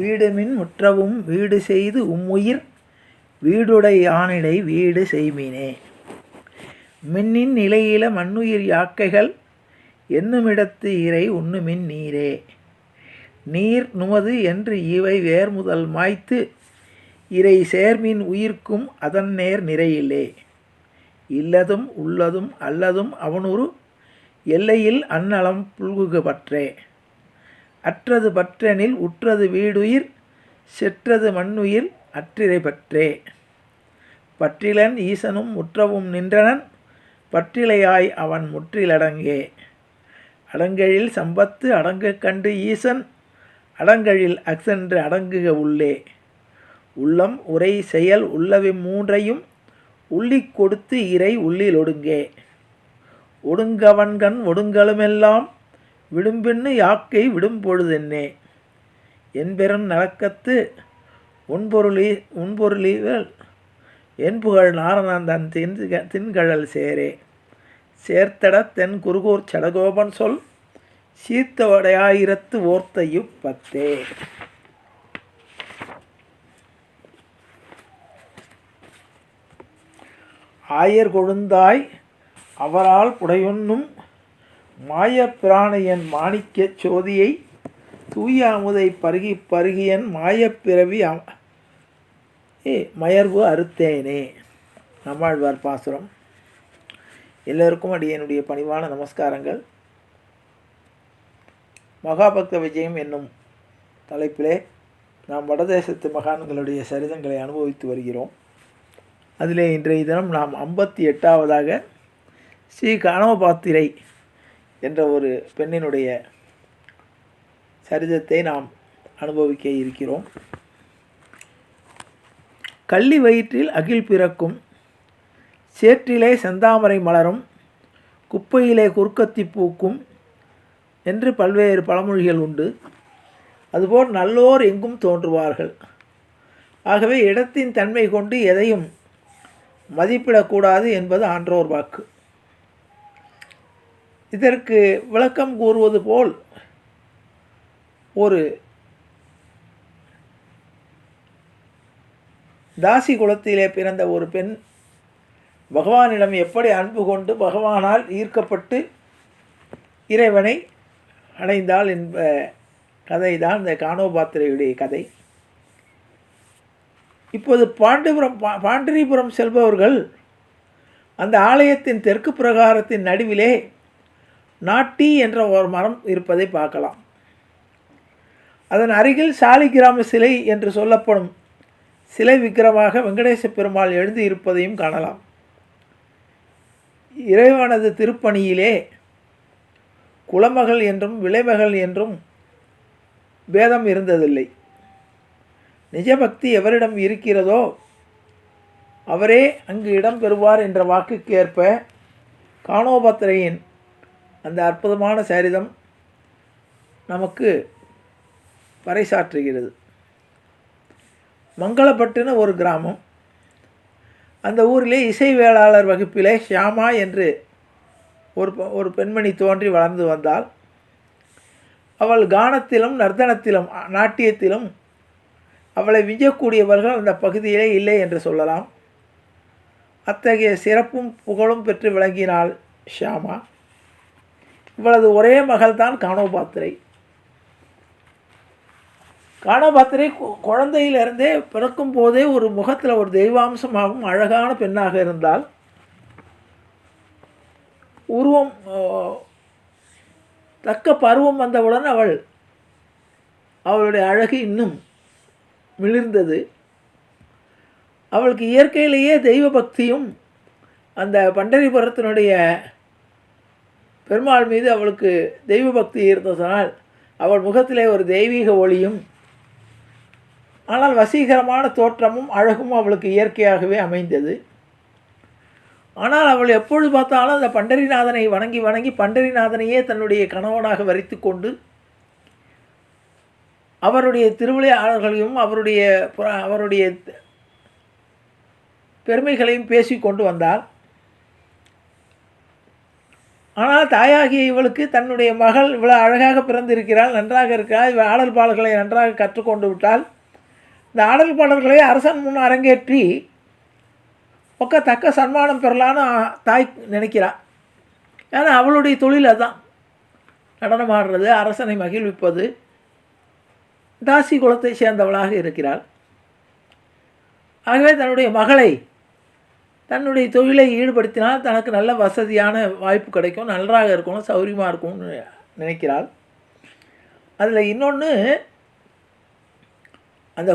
வீடுமின் முற்றவும் வீடு செய்து உம்முயிர் வீடுடை யானிடை வீடு செய்மினே. மின்னின் நிலையில மண்ணுயிர் யாக்கைகள் என்னுமிடத்து இறை உண்ணுமின் நீரே. நீர் நுமது என்று இவை வேர்முதல் மாய்த்து இறை சேர்மின் உயிர்க்கும் அதன் நேர் நிறையிலே. இல்லதும் உள்ளதும் அல்லதும் அவனுரு எல்லையில் அந்நலம் புல்குக பற்றே. அற்றது பற்றெனில் உற்றது வீடுயிர் செற்றது மண்ணுயிர் அற்றிரை பற்றே. பற்றிலன் ஈசனும் முற்றவும் நின்றனன் பற்றிலையாய் அவன் முற்றிலடங்கே. அடங்கழில் சம்பத்து அடங்க கண்டு ஈசன் அடங்கழில் அக்சென்று அடங்குக உள்ளே. உள்ளம் உரை செயல் உள்ளவை மூன்றையும் உள்ளிக் கொடுத்து இறை உள்ளில் ஒடுங்கே. ஒடுங்கவன்கண் ஒடுங்கலுமெல்லாம் விடும்பின்னு யாக்கை விடும்பொழுதென்னே. என்பெருன் நலக்கத்து உன்பொருளிகள் என்புகழ் நாரணந்தன் தின்கழல் சேரே. சேர்த்தட தென் குருகூர் சடகோபன் சொல் சீர்த்தவடையாயிரத்து ஓர்த்தையு பத்தே. ஆயர் கொழுந்தாய் அவரால் புடையொன்னும் மாயப் பிரானையன் மாணிக்கச் சோதியை தூய அமுதை பருகி பருகியன் மாயப்பிறவி மயர்வு அறுத்தேனே. நம்மாழ்வார் பாசுரம். எல்லோருக்கும் அடியனுடைய பணிவான நமஸ்காரங்கள். மகாபக்த விஜயம் என்னும் தலைப்பிலே நாம் வடதேசத்து மகான்களுடைய சரிதங்களை அனுபவித்து வருகிறோம். அதிலே இன்றைய தினம் நாம் 58வது ஸ்ரீ கானோபாத்திரை என்ற ஒரு பெண்ணினுடைய சரிதத்தை நாம் அனுபவிக்க இருக்கிறோம். கள்ளி வயிற்றில் அகில் பிறக்கும், சேற்றிலே செந்தாமரை மலரும், குப்பையிலே குறுக்கத்தி பூக்கும் என்று பல்வேறு பழமொழிகள் உண்டு. அதுபோல் நல்லோர் எங்கும் தோன்றுவார்கள். ஆகவே இடத்தின் தன்மை கொண்டு எதையும் மதிப்பிடக்கூடாது என்பது ஆன்றோர் வாக்கு. இதற்கு விளக்கம் கூறுவது போல் ஒரு தாசி குலத்திலே பிறந்த ஒரு பெண் பகவானிடம் எப்படி அன்பு கொண்டு பகவானால் ஈர்க்கப்பட்டு இறைவனை அடைந்தாள் என்ப கதை தான் இந்த கானோபாத்திரையுடைய கதை. இப்போது பாண்டிரிபுரம் செல்பவர்கள் அந்த ஆலயத்தின் தெற்கு பிரகாரத்தின் நடுவிலே நாட்டி என்ற ஒரு மரம் இருப்பதை பார்க்கலாம். அதன் அருகில் சாலிகிராம சிலை என்று சொல்லப்படும் சிலை விக்கிரமாக வெங்கடேச பெருமாள் எழுதி இருப்பதையும் காணலாம். இறைவனது திருப்பணியிலே குலமகள் என்றும் விளைமகள் என்றும் பேதம் இருந்ததில்லை. நிஜபக்தி எவரிடம் இருக்கிறதோ அவரே அங்கு இடம் பெறுவார் என்ற வாக்குக்கு ஏற்ப கானோபாத்திரையின் அந்த அற்புதமான சரிதம் நமக்கு பறைசாற்றுகிறது. மங்களப்பட்டுன்னு ஒரு கிராமம். அந்த ஊரிலே இசை வேளாளர் வகுப்பிலே ஷியாமா என்று ஒரு பெண்மணி தோன்றி வளர்ந்து வந்தாள். அவள் கானத்திலும் நர்த்தனத்திலும் நாட்டியத்திலும் அவளை விஞ்சக்கூடியவர்கள் அந்த பகுதியிலே இல்லை என்று சொல்லலாம். அத்தகைய சிறப்பும் புகழும் பெற்று விளங்கினாள் ஷியாமா. இவளது ஒரே மகள்தான் கானோபாத்திரை. கானோபாத்திரை குழந்தையிலிருந்தே பிறக்கும் போதே ஒரு முகத்தில் ஒரு தெய்வாம்சமாகவும் அழகான பெண்ணாக இருந்தால், உருவம் தக்க பருவம் வந்தவுடன் அவளுடைய அழகு இன்னும் மிளிர்ந்தது. அவளுக்கு இயற்கையிலேயே தெய்வ பக்தியும் அந்த பண்டரிபுரத்தினுடைய பெருமாள் மீது அவளுக்கு தெய்வ பக்தி இருந்ததனால் அவள் முகத்திலே ஒரு தெய்வீக ஒளியும் ஆனால் வசீகரமான தோற்றமும் அழகும் அவளுக்கு இயற்கையாகவே அமைந்தது. ஆனால் அவள் எப்பொழுது பார்த்தாலும் அந்த பண்டரிநாதனை வணங்கி வணங்கி பண்டரிநாதனையே தன்னுடைய கணவனாக வரித்து கொண்டு அவருடைய திருவிளையாடல்களையும் அவருடைய பெருமைகளையும் பேசி கொண்டு வந்தாள். ஆனால் தாயாகிய இவளுக்கு தன்னுடைய மகள் இவ்வளோ அழகாக பிறந்திருக்கிறாள், நன்றாக இருக்கிறாள், இவள் ஆடல் பாடல்களை நன்றாக கற்றுக்கொண்டு விட்டால் இந்த ஆடல் பாடல்களை அரசன் முன் அரங்கேற்றி தக்க சன்மானம் பெறலான்னு தாய் நினைக்கிறாள். ஏன்னா அவளுடைய தொழில் அதுதான், நடனம் ஆடுறது, அரசனை மகிழ்விப்பது. தாசி குலத்தை சேர்ந்தவளாக இருக்கிறாள். ஆகவே தன்னுடைய மகளை தன்னுடைய தொழிலை ஈடுபடுத்தினால் தனக்கு நல்ல வசதியான வாய்ப்பு கிடைக்கும், நன்றாக இருக்கணும், சௌரியமாக இருக்கும்னு நினைக்கிறாள். அதில் இன்னொன்று, அந்த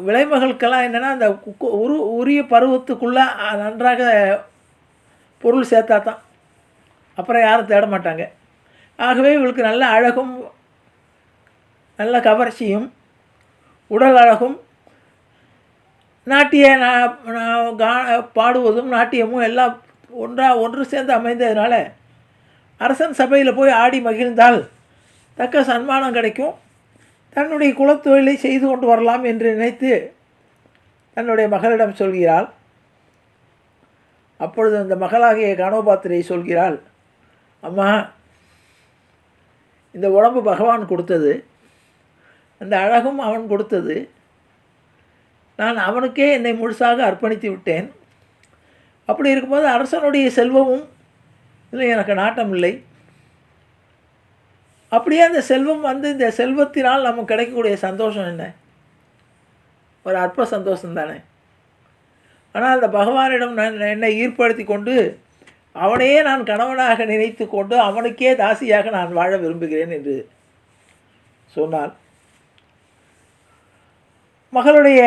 விலைமகளுக்கெல்லாம் என்னென்னா அந்த உரிய பருவத்துக்குள்ளே நன்றாக பொருள் சேர்த்தா தான், அப்புறம் யாரும் தேட மாட்டாங்க. ஆகவே இவளுக்கு நல்ல அழகும் நல்ல கவர்ச்சியும் உடல் அழகும் நாட்டிய பாடுவதும் நாட்டியமும் எல்லாம் ஒன்று சேர்ந்து அமைந்ததுனால அரசன் சபையில் போய் ஆடி மகிழ்ந்தால் தக்க சன்மானம் கிடைக்கும், தன்னுடைய குலத்தொழிலை செய்து கொண்டு வரலாம் என்று நினைத்து தன்னுடைய மகளிடம் சொல்கிறாள். அப்பொழுது அந்த மகளாகிய கானோபாத்திரை சொல்கிறாள், அம்மா, இந்த உடம்பு பகவான் கொடுத்தது, அந்த அழகும் அவன் கொடுத்தது, நான் அவனுக்கே என்னை முழுசாக அர்ப்பணித்து விட்டேன். அப்படி இருக்கும்போது அரசனுடைய செல்வமும் இதில் எனக்கு நாட்டம் இல்லை. அப்படியே அந்த செல்வம் இந்த செல்வத்தினால் நமக்கு கிடைக்கக்கூடிய சந்தோஷம் என்ன? ஒரு அற்ப சந்தோஷம் தானே. ஆனால் அந்த பகவானிடம் நான் என்னை ஈர்ப்படுத்தி கொண்டு அவனையே நான் கணவனாக நினைத்து கொண்டு அவனுக்கே தாசியாக நான் வாழ விரும்புகிறேன் என்று சொன்னாள். மகளுடைய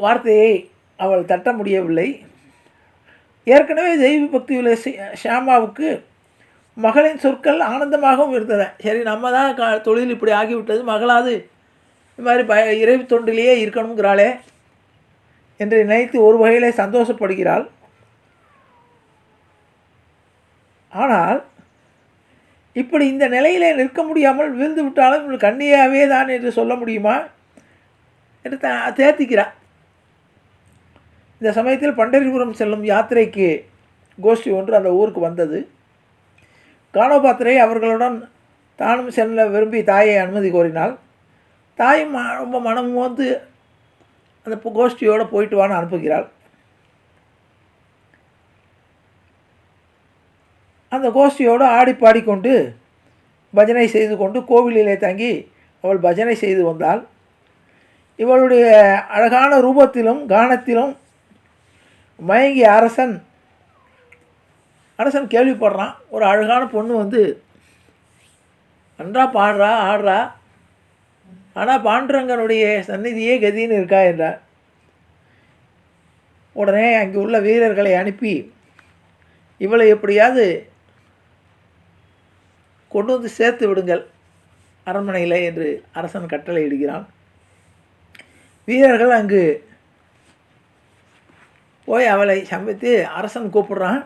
வார்த்தையை அவள் தட்ட முடியவில்லை. ஏற்கனவே தெய்வ பக்தி உள்ள ஷியாமாவுக்கு மகளின் சொற்கள் ஆனந்தமாகவும் இருந்தது. சரி, நம்ம தான் தொழில் இப்படி ஆகிவிட்டது, மகளாது இது மாதிரி இறைவு தொண்டிலேயே இருக்கணுங்கிறாளே என்று நினைத்து ஒரு வகையிலே சந்தோஷப்படுகிறாள். ஆனால் இப்படி இந்த நிலையிலே நிற்க முடியாமல் வீழ்ந்து விட்டாலும் இவள் கண்ணியாகவே தான் என்று சொல்ல முடியுமா என்று தேர்த்திக்கிறாள். இந்த சமயத்தில் பண்டரிபுரம் செல்லும் யாத்திரைக்கு கோஷ்டி ஒன்று அந்த ஊருக்கு வந்தது. கானோபாத்திரை அவர்களுடன் தானும் செல்ல விரும்பி தாயை அனுமதி கோரினாள். தாயும் ரொம்ப மனம் வந்து அந்த கோஷ்டியோடு போயிட்டு வான்னு அனுப்புகிறாள். அந்த கோஷ்டியோடு ஆடி பாடிக்கொண்டு பஜனை செய்து கொண்டு கோவிலிலே தங்கி அவள் பஜனை செய்து வந்தாள். இவளுடைய அழகான ரூபத்திலும் கானத்திலும் மயங்கிய அரசன் கேள்விப்படுறான். ஒரு அழகான பொண்ணு வந்து நன்றா பாடுறா, ஆடுறா, ஆனால் பாண்டுரங்கனுடைய சந்நிதியே கதின்னு இருக்கா என்றார். உடனே அங்கே உள்ள வீரர்களை அனுப்பி இவளை எப்படியாவது கொண்டு வந்து சேர்த்து விடுங்கள் அரண்மனையில் என்று அரசன் கட்டளை இடுகிறான். வீரர்கள் அங்கு போய் அவளை சமைத்து அரசன் கூப்பிடுறான்.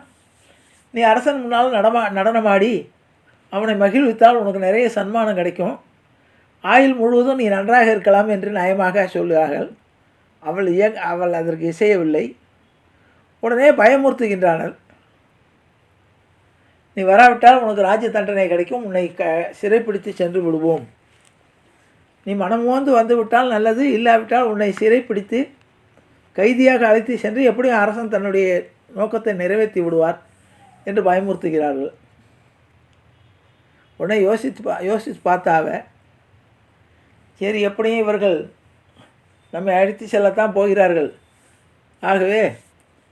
நீ அரசன் முன்னால் நடனமாடி அவனை மகிழ்வித்தால் உனக்கு நிறைய சன்மானம் கிடைக்கும், ஆயுள் முழுவதும் நீ நன்றாக இருக்கலாம் என்று நயமாக சொல்லுகிறார்கள். அவள் அதற்கு இசையவில்லை. உடனே பயமுறுத்துகின்றனர். நீ வராவிட்டால் உனக்கு ராஜ்ய தண்டனை கிடைக்கும், உன்னை சிறைப்பிடித்து சென்று விடுவோம், நீ மனமோந்து வந்து விட்டால் நல்லது, இல்லாவிட்டால் உன்னை சிறைப்பிடித்து கைதியாக அழைத்து சென்று எப்படியும் அரசன் தன்னுடைய நோக்கத்தை நிறைவேற்றி விடுவார் என்று பயமுறுத்துகிறார்கள். உடனே யோசித்து பார்த்தாவ, சரி எப்படியும் இவர்கள் நம்மை அழைத்து செல்லத்தான் போகிறார்கள், ஆகவே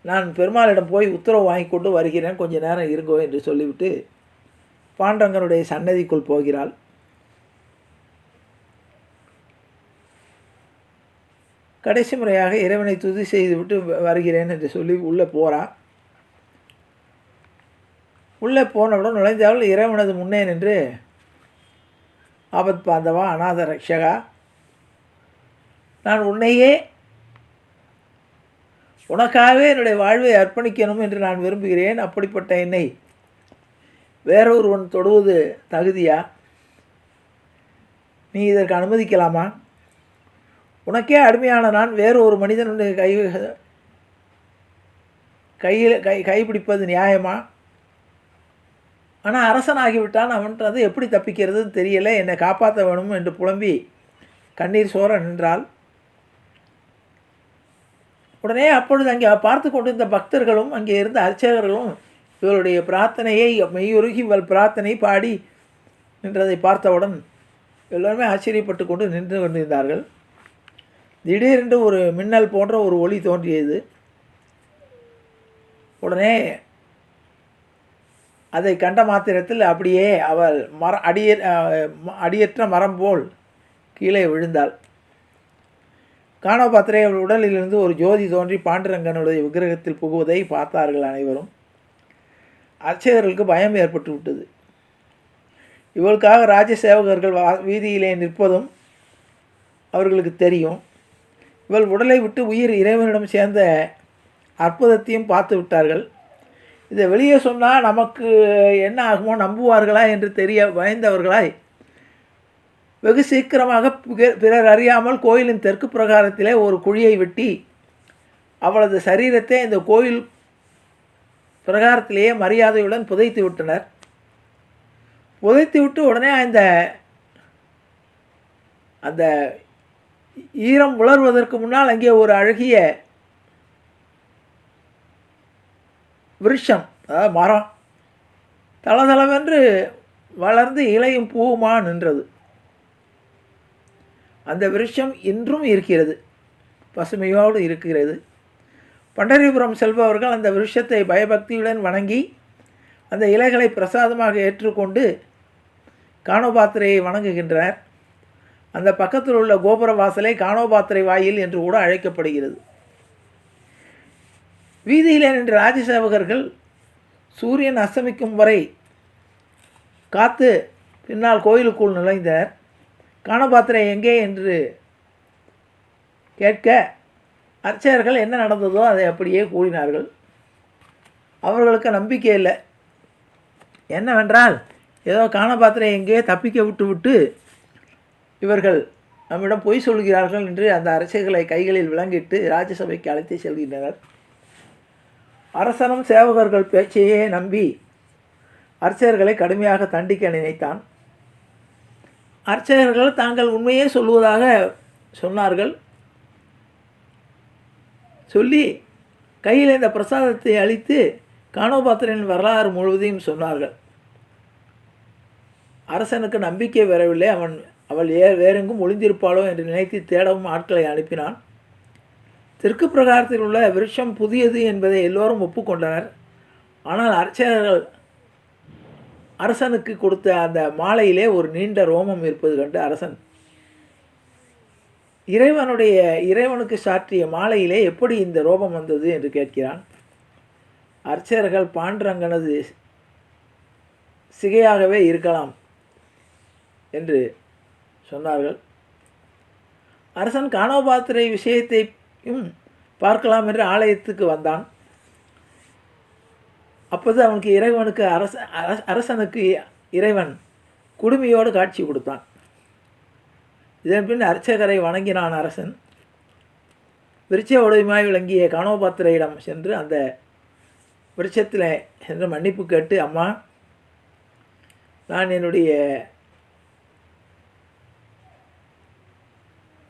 நான் பெருமாளிடம் போய் உத்தரவு வாங்கி கொண்டு வருகிறேன், கொஞ்சம் நேரம் இருங்கோ என்று சொல்லிவிட்டு பாண்டரங்கனுடைய சன்னதிக்குள் போகிறாள். கடைசி முறையாக இறைவனை துதி செய்துவிட்டு வருகிறேன் என்று சொல்லி உள்ளே போகிறான். உள்ளே போனவுடன் நுழைந்தவள் இறைவனது முன்னே நின்று, ஆபத் பாந்தவா, அநாத ரக்ஷகா, நான் உன்னையே உனக்காகவே என்னுடைய வாழ்வை அர்ப்பணிக்கணும் என்று நான் விரும்புகிறேன். அப்படிப்பட்ட என்னை வேறொருவன் தொடுவது தகுதியா? நீ இதற்கு அனுமதிக்கலாமா? உனக்கே அடிமையான நான் வேறு ஒரு மனிதனுடைய கைப்பிடிப்பது நியாயமா? ஆனால் அரசனாகிவிட்டான், அவன்கிட்ட அது எப்படி தப்பிக்கிறதுன்னு தெரியலை, என்னை காப்பாற்ற வேணும் என்று புலம்பி கண்ணீர் சோர நின்றாள். உடனே அப்பொழுது அங்கே பார்த்து கொண்டிருந்த பக்தர்களும் அங்கே இருந்த அர்ச்சகர்களும் இவளுடைய பிரார்த்தனையை மெய்யுருகி இவள் பிரார்த்தனை பாடி நின்றதை பார்த்தவுடன் எல்லோருமே ஆச்சரியப்பட்டு கொண்டு நின்று கொண்டிருந்தார்கள். திடீரென்று ஒரு மின்னல் போன்ற ஒரு ஒளி தோன்றியது. உடனே அதை கண்ட மாத்திரத்தில் அப்படியே அவள் அடியற்ற மரம் போல் கீழே விழுந்தாள். கானோபாத்திரை அவள் உடலிலிருந்து ஒரு ஜோதி தோன்றி பாண்டுரங்கனுடைய விக்கிரகத்தில் புகுவதை பார்த்தார்கள் அனைவரும். அர்ச்சகர்களுக்கு பயம் ஏற்பட்டு விட்டது. இவளுக்காக ராஜசேவகர்கள் வீதியிலே நிற்பதும் அவர்களுக்கு தெரியும். இவள் உடலை விட்டு உயிர் இறைவனிடம் சேர்ந்த அற்புதத்தையும் பார்த்து விட்டார்கள். இதை வெளியே சொன்னால் நமக்கு என்ன ஆகுமோ, நம்புவார்களா என்று தெரிய பயந்தவர்களாய் வெகு சீக்கிரமாக பிறர் அறியாமல் கோயிலின் தெற்கு பிரகாரத்திலே ஒரு குழியை வெட்டி அவளது சரீரத்தை இந்த கோயில் பிரகாரத்திலேயே மரியாதையுடன் புதைத்து விட்டனர். புதைத்து விட்டு உடனே அந்த ஈரம் உலர்வதற்கு முன்னால் அங்கே ஒரு அழகிய விருட்சம், அதாவது மரம், தளதளவென்று வளர்ந்து இலையும் பூவுமா நின்றது. அந்த விருட்சம் இன்றும் இருக்கிறது, பசுமையோடு இருக்கிறது. பண்டரிபுரம் செல்பவர்கள் அந்த விருட்சத்தை பயபக்தியுடன் வணங்கி அந்த இலைகளை பிரசாதமாக ஏற்றுக்கொண்டு கானோபாத்திரையை வணங்குகின்றனர். அந்த பக்கத்தில் உள்ள கோபுர வாசலை கானோபாத்திரை வாயில் என்று கூட அழைக்கப்படுகிறது. வீதியிலே நின்ற ராஜசேவகர்கள் சூரியன் அஸ்தமிக்கும் வரை காத்து பின்னால் கோயிலுக்குள் நுழைந்தனர். கானோபாத்திரை எங்கே என்று கேட்க அர்ச்சகர்கள் என்ன நடந்ததோ அதை அப்படியே கூறினார்கள். அவர்களுக்கு நம்பிக்கை இல்லை. என்னவென்றால், ஏதோ கானோபாத்திரை எங்கேயோ தப்பிக்க விட்டு இவர்கள் நம்மிடம் பொய் சொல்கிறார்கள் என்று அந்த அரசர்களை கைகளில் விளங்கிட்டு ராஜசபைக்கு அழைத்து செல்கின்றனர். அரசனும் சேவகர்கள் பேச்சையே நம்பி அர்ச்சகர்களை கடுமையாக தண்டிக்க நினைத்தான். அர்ச்சகர்கள் தாங்கள் உண்மையே சொல்லுவதாக சொன்னார்கள். சொல்லி கையில் இந்த பிரசாதத்தை அளித்து கானோபாத்திரின் வரலாறு முழுவதையும் சொன்னார்கள். அரசனுக்கு நம்பிக்கை வரவில்லை. அவள் வேறெங்கும் ஒளிந்திருப்பாளோ என்று நினைத்து தேடவும் ஆட்களை அனுப்பினான். தெற்கு பிரகாரத்தில் உள்ள விருட்சம் புதியது என்பதை எல்லோரும் ஒப்புக்கொண்டனர். ஆனால் அர்ச்சகர்கள் அரசனுக்கு கொடுத்த அந்த மாலையிலே ஒரு நீண்ட ரோமம் இருப்பது கண்டு அரசன் இறைவனுக்கு சாற்றிய மாலையிலே எப்படி இந்த ரோமம் வந்தது என்று கேட்கிறான். அர்ச்சகர்கள் பாண்டுரங்கனது சிகையாகவே இருக்கலாம் என்று சொன்னார்கள். அரசன் கானோபாத்திரை விஷயத்தையும் பார்க்கலாம் என்று ஆலயத்துக்கு வந்தான். அப்போது அவனுக்கு அரசனுக்கு இறைவன் குடுமியோடு காட்சி கொடுத்தான். இதன் பின் அர்ச்சகரை வணங்கினான் அரசன். விருட்ச உடைமையாய் விளங்கிய கானோபாத்திரையிடம் சென்று அந்த விருட்சத்தில் சென்று மன்னிப்பு கேட்டு, அம்மா, நான் என்னுடைய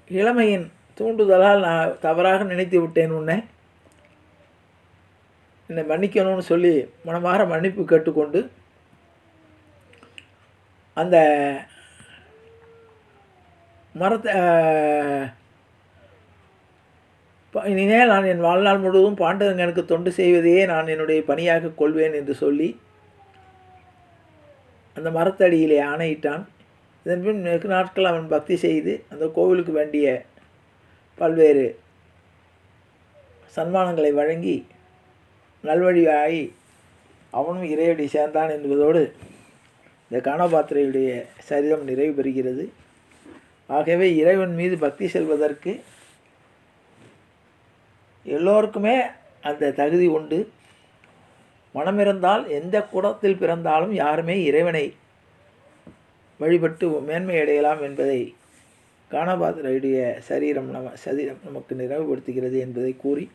இளமையின் தூண்டுதலால் நான் தவறாக நினைத்து விட்டேன், என்னை மன்னிக்கணும்னு சொல்லி மனமாற மன்னிப்பு கேட்டுக்கொண்டு அந்த மரத்தை இனிமேல் நான் என் வாழ்நாள் முழுவதும் பாண்டுரங்கனுக்கு தொண்டு செய்வதையே நான் என்னுடைய பணியாக கொள்வேன் என்று சொல்லி அந்த மரத்தடியிலே ஆணையிட்டான். இதன் பின் வெகு நாட்கள் அவன் பக்தி செய்து அந்த கோவிலுக்கு வேண்டிய பல்வேறு சன்மானங்களை வழங்கி நல்வழியாகி அவனும் இறைவடி சேர்ந்தான் என்பதோடு இந்த கானோபாத்திரையுடைய சரிதம் நிறைவு பெறுகிறது. ஆகவே இறைவன் மீது பக்தி செல்வதற்கு எல்லோருக்குமே அந்த தகுதி உண்டு. மனமிருந்தால் எந்த குலத்தில் பிறந்தாலும் யாருமே இறைவனை வழிபட்டு மேன்மை அடையலாம் என்பதை கானோபாத்திரையுடைய சரீரம் நமக்கு நிறைவுபடுத்துகிறது என்பதை கூறி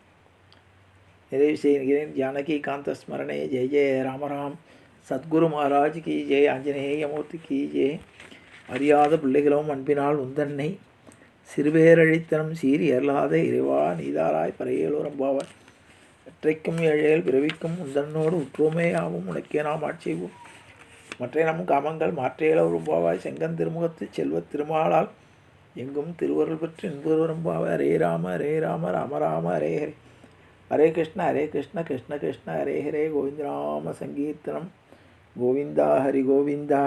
நிறைவு செய்கிறேன். ஜானகி காந்த ஸ்மரணே ஜெய ஜெய ராமராம். சத்குரு மகாராஜ் கி ஜெய். ஆஞ்சநேயமூர்த்தி கி ஜெய். அறியாத பிள்ளைகளும் அன்பினால் உந்தன்னை சிறுபேரழித்தனம் சீறி அல்லாத இறைவா நீதாராய் பறையலோரம்பாவாய். வெற்றைக்கும் ஏழைகள் பிறவிக்கும் உந்தன்னோடு உற்றுமே ஆகும் உனக்கே நாம் ஆட்சிவோம். மற்ற நம் காமங்கள் மாற்றேலோரம்பாவாய். செங்கன் திருமுகத்து செல்வத் திருமாலால் எங்கும் திருவருள் பெற்று இன்புறம்பாவாய். ஹரே ராம ஹரே ராம ராம ராம ஹரே ஹரே. ஹரே கிருஷ்ண கிருஷ்ண கிருஷ்ண ஹரே ஹரே. கோவிந்தராம சங்கீர்த்தனம். கோவிந்தா ஹரி கோவிந்தா.